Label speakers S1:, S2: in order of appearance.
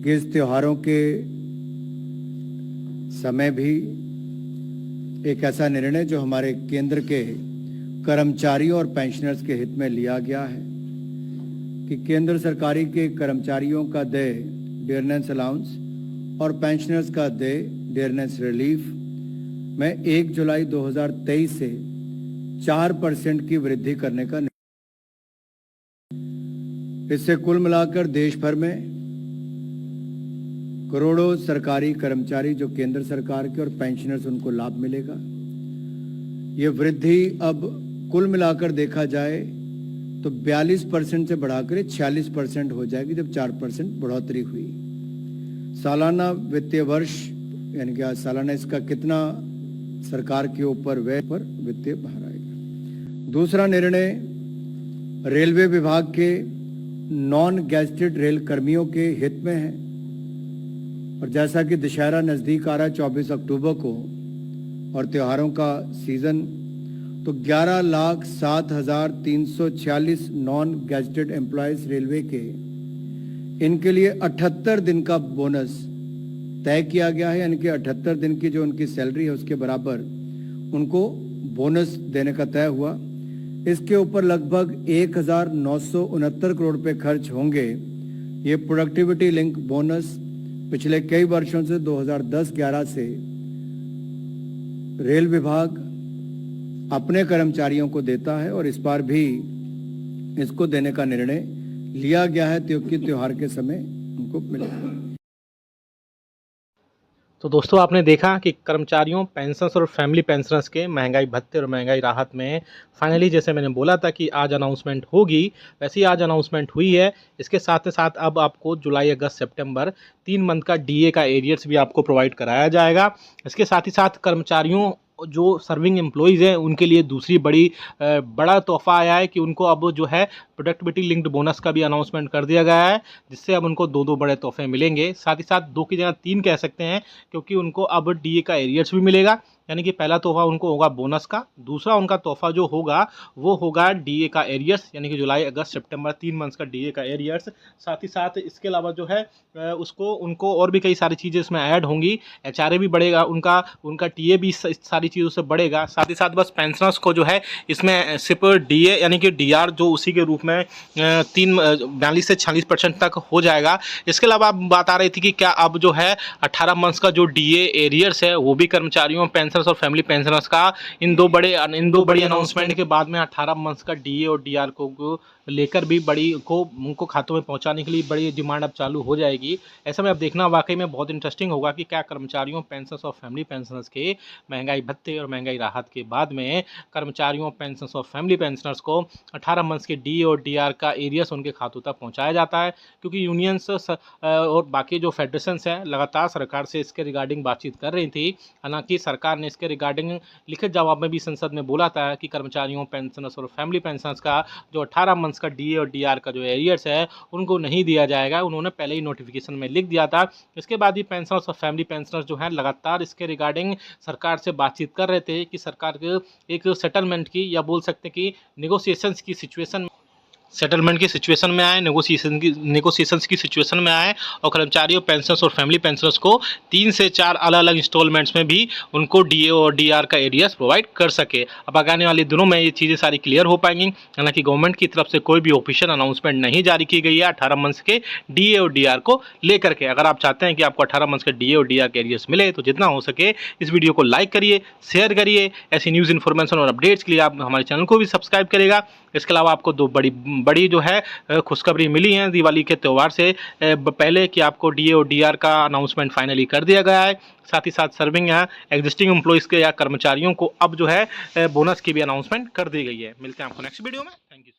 S1: कि इस त्योहारों के समय भी एक ऐसा निर्णय जो हमारे केंद्र के कर्मचारियों और पेंशनर्स के हित में लिया गया है कि केंद्र सरकारी के कर्मचारियों का देय डियरनेस अलाउंस और पेंशनर्स का देय डियरनेस रिलीफ में 1 जुलाई 2023 से 4% की वृद्धि करने का निर्णय। इससे कुल मिलाकर देश भर में करोड़ों सरकारी कर्मचारी जो केंद्र सरकार के और पेंशनर्स उनको लाभ मिलेगा। ये वृद्धि अब कुल मिलाकर देखा जाए तो 42% से बढ़ाकर 46% हो जाएगी, जब 4% बढ़ोतरी हुई। सालाना वित्तीय वर्ष यानी कि सालाना इसका कितना सरकार के ऊपर व्यय पर वित्तीय भार आएगा। दूसरा निर्णय रेलवे विभाग के नॉन गैजेटेड रेल कर्मियों के हित में है और जैसा कि दशहरा नज़दीक आ रहा है 24 अक्टूबर को और त्योहारों का सीज़न, तो 11,07,346 नॉन गैजेटेड एम्प्लॉयज़ रेलवे के इनके लिए 78 दिन का बोनस तय किया गया है, यानी कि 78 दिन की जो उनकी सैलरी है उसके बराबर उनको बोनस देने का तय हुआ। इसके ऊपर लगभग 1,969 करोड़ रुपए खर्च होंगे। ये प्रोडक्टिविटी लिंक बोनस पिछले कई वर्षों से 2010-11 से रेल विभाग अपने कर्मचारियों को देता है और इस बार भी इसको देने का निर्णय लिया गया है क्योंकि त्योहार के समय उनको मिलेगा।
S2: तो दोस्तों आपने देखा कि कर्मचारियों, पेंशनर्स और फैमिली पेंशनर्स के महंगाई भत्ते और महंगाई राहत में फाइनली, जैसे मैंने बोला था कि आज अनाउंसमेंट होगी, वैसे ही आज अनाउंसमेंट हुई है। इसके साथ साथ अब आपको जुलाई, अगस्त, सितंबर 3 मंथ का डीए का एरियर्स भी आपको प्रोवाइड कराया जाएगा। इसके साथ ही साथ कर्मचारियों जो सर्विंग एम्प्लॉइज़ हैं उनके लिए दूसरी बड़ा तोहफा आया है कि उनको अब जो है प्रोडक्टिविटी लिंक्ड बोनस का भी अनाउंसमेंट कर दिया गया है, जिससे अब उनको 2 बड़े तोहफे मिलेंगे। साथ ही साथ 2 की जगह 3 कह सकते हैं, क्योंकि उनको अब डीए का एरियर्स भी मिलेगा। यानी कि पहला तोहफा उनको होगा बोनस का, दूसरा उनका तोहफा जो होगा वो होगा डीए का एरियर्स, यानी कि जुलाई, अगस्त, सितंबर 3 मंथ्स का डीए का एरियर्स। साथ ही साथ इसके अलावा जो है उनको और भी कई सारी चीज़ें इसमें ऐड होंगी। एचआरए भी बढ़ेगा, उनका टीए भी सारी चीज़ों से बढ़ेगा। साथ ही साथ बस पेंशनर्स को जो है इसमें सिर्फ डीए यानी कि डीआर जो उसी के रूप में 42 से 46% तक हो जाएगा। इसके अलावा बात आ रही थी कि क्या अब जो है 18 मंथ्स का जो डीए एरियर्स है वो भी कर्मचारियों, पेंशनर्स और फैमिली पेंशनर्स का इन दो बड़ी अनाउंसमेंट के बाद में 18 मंथ्स का डीए और डीआर को लेकर भी उनको खातों में पहुंचाने के लिए बड़ी डिमांड अब चालू हो जाएगी। ऐसा में अब देखना वाकई में बहुत इंटरेस्टिंग होगा कि क्या कर्मचारियों, पेंशनर्स और फैमिली पेंशनर्स के महंगाई भत्ते और महंगाई राहत के बाद में कर्मचारियों, पेंशनर्स और फैमिली पेंशनर्स को 18 मंथ्स के डी और डीआर का एरियस उनके खातों तक पहुँचाया जाता है। क्योंकि यूनियंस और बाकी जो फेडरेशंस हैं लगातार सरकार से इसके रिगार्डिंग बातचीत कर रही थी। हालांकि सरकार ने इसके रिगार्डिंग लिखित जवाब में भी संसद में बोला था कि कर्मचारियों, पेंशनर्स और फैमिली पेंशनर्स का जो 18 मंथ्स का डीए और डीआर का जो एरियर्स है उनको नहीं दिया जाएगा। उन्होंने पहले ही नोटिफिकेशन में लिख दिया था। इसके बाद ही पेंशनर्स और फैमिली पेंशनर्स जो हैं लगातार इसके रिगार्डिंग सरकार से बातचीत कर रहे थे कि सरकार के एक सेटलमेंट की, या बोल सकते हैं कि नेगोशिएशंस की सिचुएशन में आए, नेगोशिएशंस की सिचुएशन में आए और कर्मचारियों, पेंशनर्स और फैमिली पेंशनर्स को 3 से 4 अलग अलग इंस्टॉलमेंट्स में भी उनको डीए और डीआर का एरियर्स प्रोवाइड कर सके। अब आने वाले दिनों में ये चीज़ें सारी क्लियर हो पाएंगी। हालांकि गवर्नमेंट की तरफ से कोई भी ऑफिशियल अनाउंसमेंट नहीं जारी की गई है 18 मंथ्स के डीए और डीआर को लेकर के। अगर आप चाहते हैं कि आपको 18 मंथ्स के डीए और डीआर के एरियर्स मिले तो जितना हो सके इस वीडियो को लाइक करिए, शेयर करिए। ऐसी न्यूज़ इन्फॉर्मेशन और अपडेट्स के लिए आप हमारे चैनल को भी सब्सक्राइब करिएगा। इसके अलावा आपको 2 बड़ी जो है खुशखबरी मिली है दिवाली के त्यौहार से पहले कि आपको डीए और डीआर का अनाउंसमेंट फाइनली कर दिया गया है। साथ ही साथ सर्विंग या एग्जिस्टिंग एम्प्लॉइज़ के या कर्मचारियों को अब जो है बोनस की भी अनाउंसमेंट कर दी गई है। मिलते हैं आपको नेक्स्ट वीडियो में। Thank you.